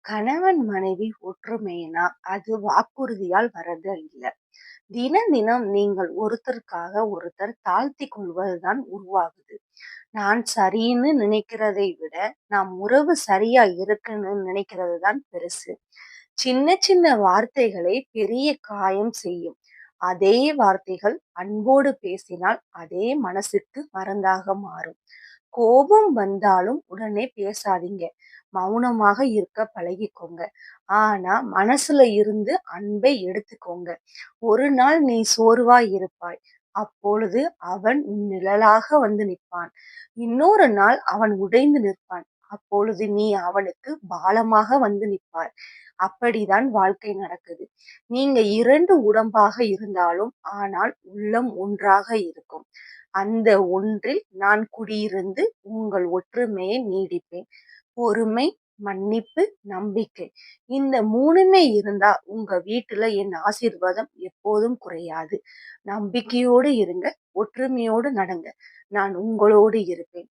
கணவன் மனைவி ஒற்றுமைனா அது வாக்குறுதியால் வரது இல்ல. தினம் தினம் நீங்கள் ஒருத்தருக்காக ஒருத்தர் தாழ்த்திக் கொள்வதுதான் உருவாகுது. நான் சரின்னு நினைக்கிறதை விட, நம் உறவு சரியா இருக்குன்னு நினைக்கிறது தான் பெருசு. சின்ன சின்ன வார்த்தைகளே பெரிய காயம் செய்யும். அதே வார்த்தைகள் அன்போடு பேசினால் அதே மனசுக்கு மருந்தாக மாறும். கோபம் வந்தாலும் உடனே பேசாதீங்க. மௌனமாக இருக்க பழகிக்கோங்க. ஆனா மனசுல இருந்து அன்பை எடுத்துக்கோங்க. ஒரு நாள் நீ சோர்வாய் இருப்பாய். அப்பொழுது அவன் உன் நிழலாக வந்து நிற்பான். இன்னொரு நாள் அவன் உடைந்து நிற்பான். அப்பொழுது நீ அவனுக்கு பாலமாக வந்து நிற்பாய். அப்படிதான் வாழ்க்கை நடக்குது. நீங்க 2 உடம்பாக இருந்தாலும், ஆனால் உள்ளம் ஒன்றாக இருக்கும். அந்த ஒன்றில் நான் குடியிருந்து உங்கள் ஒற்றுமையை நீடிப்பேன். பொறுமை, மன்னிப்பு, நம்பிக்கை. இந்த 3மே இருந்தா உங்க வீட்டுல என் ஆசீர்வாதம் எப்போதும் குறையாது. நம்பிக்கையோடு இருங்க. ஒற்றுமையோடு நடங்க. நான் உங்களோடு இருப்பேன்.